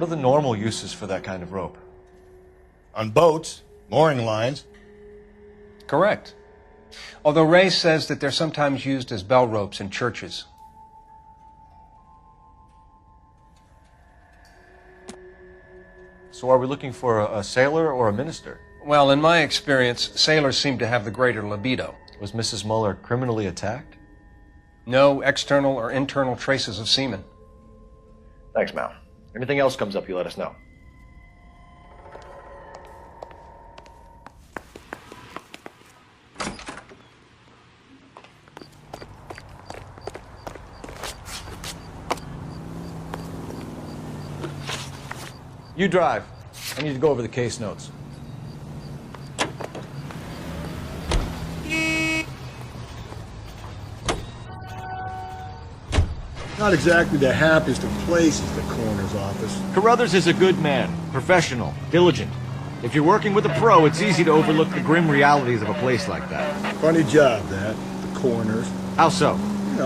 are the normal uses for that kind of rope? On boats, mooring lines. Correct. Although Ray says that they're sometimes used as bell ropes in churches. So are we looking for a sailor or a minister? Well, in my experience, sailors seem to have the greater libido. Was Mrs. Muller criminally attacked? No external or internal traces of semen. Thanks, Mal. Anything else comes up, you let us know. You drive. I need to go over the case notes. Not exactly the happiest of places, the coroner's office. Carruthers is a good man, professional, diligent. If you're working with a pro, it's easy to overlook the grim realities of a place like that. Funny job, that, the coroner's. How so?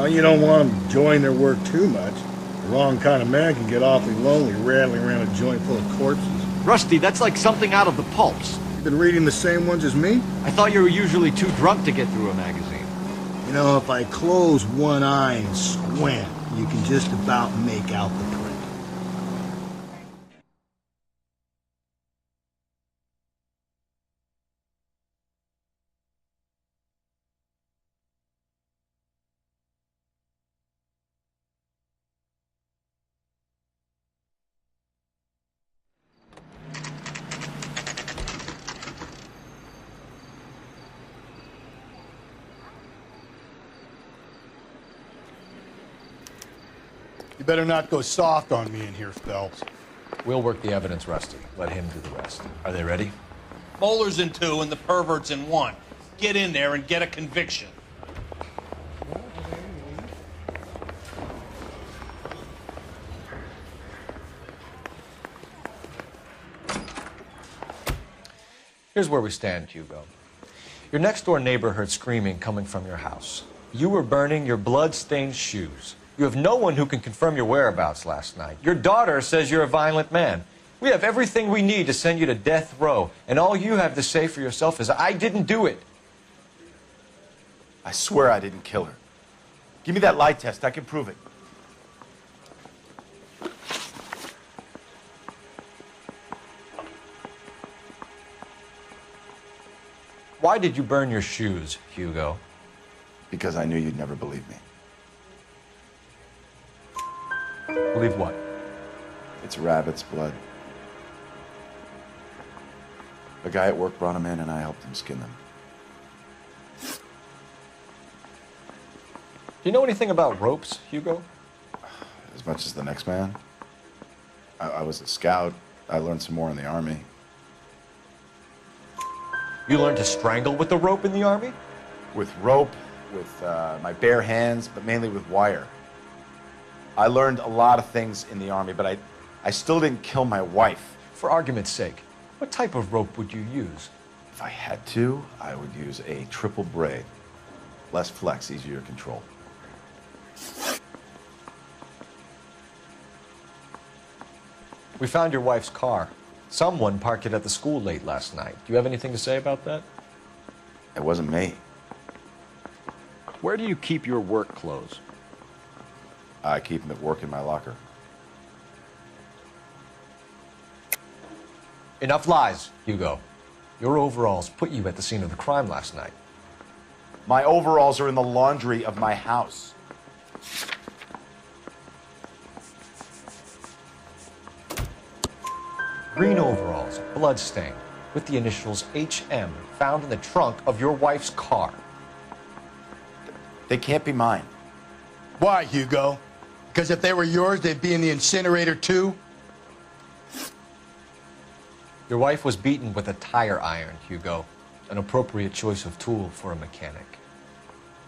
You don't want them enjoying their work too much. The wrong kind of man can get awfully lonely rattling around a joint full of corpses. Rusty, that's like something out of the pulps. You been reading the same ones as me? I thought you were usually too drunk to get through a magazine. If I close one eye and squint, you can just about make out the print. You better not go soft on me in here, Phelps. We'll work the evidence, Rusty. Let him do the rest. Are they ready? Bowler's in 2 and the pervert's in 1. Get in there and get a conviction. Here's where we stand, Hugo. Your next-door neighbor heard screaming coming from your house. You were burning your blood-stained shoes. You have no one who can confirm your whereabouts last night. Your daughter says you're a violent man. We have everything we need to send you to death row, and all you have to say for yourself is, I didn't do it. I swear I didn't kill her. Give me that lie test. I can prove it. Why did you burn your shoes, Hugo? Because I knew you'd never believe me. Believe what? It's rabbit's blood. A guy at work brought him in and I helped him skin them. Do you know anything about ropes, Hugo? As much as the next man. I was a scout. I learned some more in the Army. You learned to strangle with the rope in the Army? With rope, with my bare hands, but mainly with wire. I learned a lot of things in the Army, but I still didn't kill my wife. For argument's sake, what type of rope would you use? If I had to, I would use a triple braid. Less flex, easier to control. We found your wife's car. Someone parked it at the school late last night. Do you have anything to say about that? It wasn't me. Where do you keep your work clothes? I keep them at work in my locker. Enough lies, Hugo. Your overalls put you at the scene of the crime last night. My overalls are in the laundry of my house. Green overalls, bloodstained, with the initials HM, found in the trunk of your wife's car. They can't be mine. Why, Hugo? Because if they were yours, they'd be in the incinerator too? Your wife was beaten with a tire iron, Hugo. An appropriate choice of tool for a mechanic.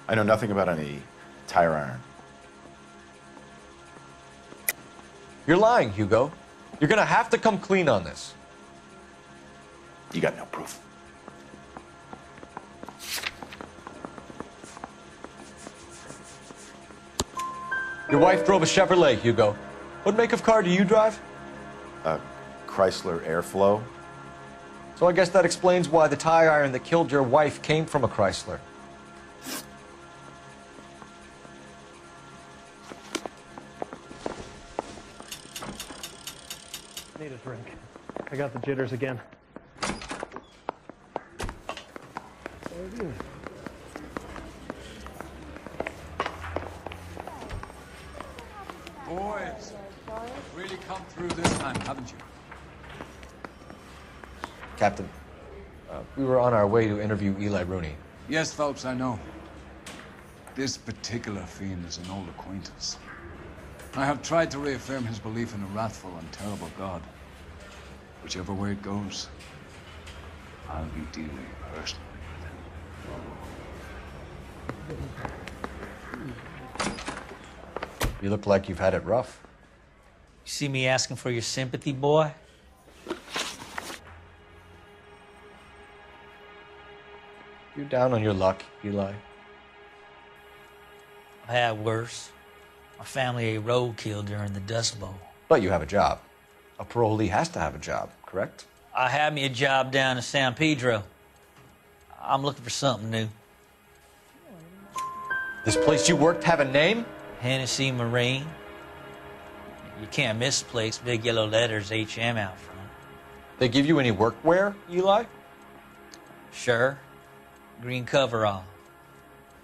I know nothing about any tire iron. You're lying, Hugo. You're gonna have to come clean on this. You got no proof. Your wife drove a Chevrolet, Hugo. What make of car do you drive? a Chrysler Airflow. So I guess that explains why the tie iron that killed your wife came from a Chrysler. Need a drink. I got the jitters again. Boys, really come through this time, haven't you? Captain, we were on our way to interview Eli Rooney. Yes, Phelps, I know. This particular fiend is an old acquaintance. I have tried to reaffirm his belief in a wrathful and terrible God. Whichever way it goes, I'll be dealing personally with him. You look like you've had it rough. You see me asking for your sympathy, boy? You're down on your luck, Eli. I had worse. My family ate roadkill during the Dust Bowl. But you have a job. A parolee has to have a job, correct? I had me a job down in San Pedro. I'm looking for something new. This place you worked have a name? Hennessy Marine. You can't miss the place. Big yellow letters, HM out front. They give you any workwear, Eli? Sure. Green coverall.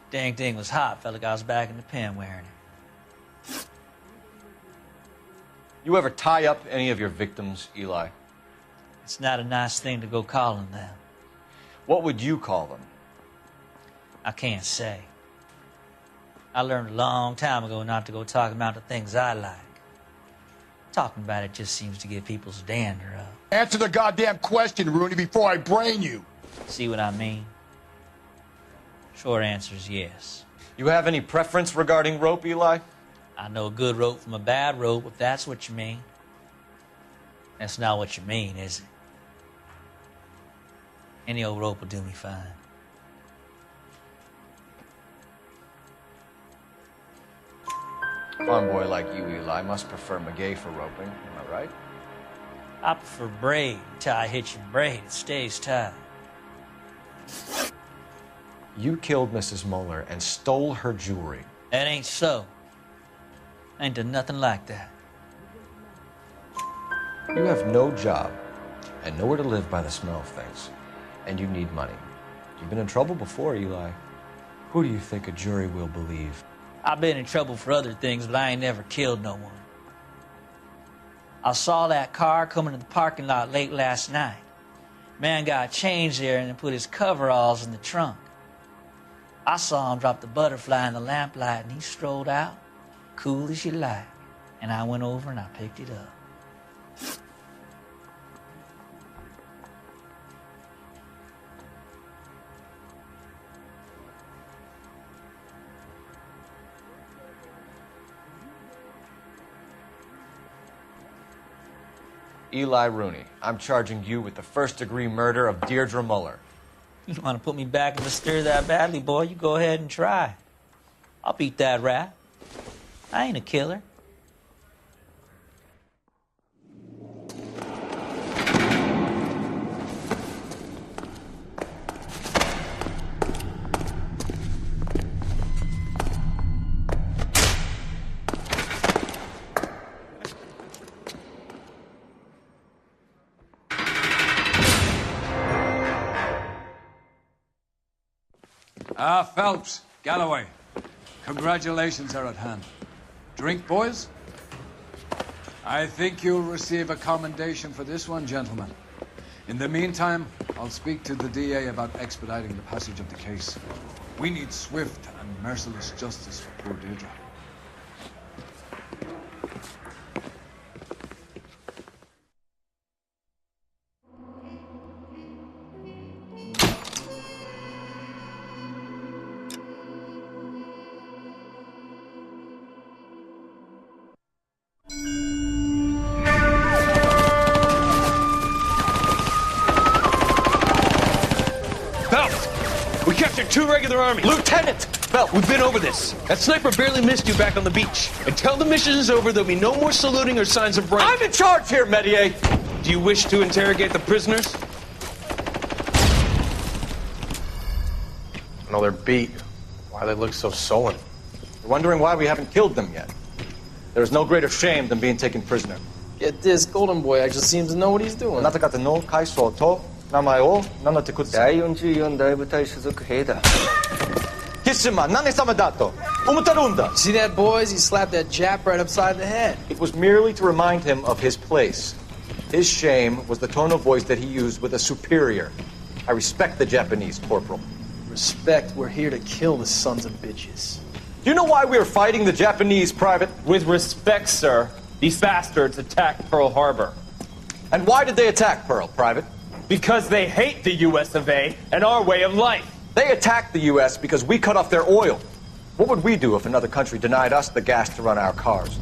Dang thing was hot. Felt like I was back in the pen wearing it. You ever tie up any of your victims, Eli? It's not a nice thing to go calling them. What would you call them? I can't say. I learned a long time ago not to go talking about the things I like. Talking about it just seems to get people's dander up. Answer the goddamn question, Rooney, before I brain you. See what I mean? Short answer is yes. You have any preference regarding rope, Eli? I know a good rope from a bad rope, if that's what you mean. That's not what you mean, is it? Any old rope will do me fine. A farm boy like you, Eli, must prefer Magay for roping, am I right? I prefer braid. Until I hit your braid, it stays tight. You killed Mrs. Moeller and stole her jewelry. That ain't so. I ain't done nothing like that. You have no job and nowhere to live by the smell of things. And you need money. You've been in trouble before, Eli. Who do you think a jury will believe? I've been in trouble for other things, but I ain't never killed no one. I saw that car coming to the parking lot late last night. Man got changed there and then put his coveralls in the trunk. I saw him drop the butterfly in the lamplight and he strolled out, cool as you like. And I went over and I picked it up. Eli Rooney, I'm charging you with the first-degree murder of Deirdre Muller. You want to put me back in the stir that badly, boy? You go ahead and try. I'll beat that rap. I ain't a killer. Phelps, Galloway, congratulations are at hand. Drink, boys? I think you'll receive a commendation for this one, gentlemen. In the meantime, I'll speak to the DA about expediting the passage of the case. We need swift and merciless justice for poor Deirdre. Two regular army. Lieutenant! Phelps, we've been over this. That sniper barely missed you back on the beach. Until the mission is over, there'll be no more saluting or signs of rank. I'm in charge here, Medier! Do you wish to interrogate the prisoners? No, they're beat. Why they look so sullen? You're wondering why we haven't killed them yet. There is no greater shame than being taken prisoner. Get this, Golden Boy actually seems to know what he's doing. あなた方の階層と名前を名乗ってください。第44大部隊所属兵だ。キスマ、何様だと思ってるんだ。 See that, boys? He slapped that Jap right upside the head. It was merely to remind him of his place. His shame was the tone of voice that he used with a superior. I respect the Japanese, Corporal. Respect, we're here to kill the sons of bitches. Do you know why we are fighting the Japanese, Private? With respect, sir, these bastards attacked Pearl Harbor. And why did they attack Pearl, Private? Because they hate the US of A and our way of life. They attacked the U.S. because we cut off their oil. What would we do if another country denied us the gas to run our cars?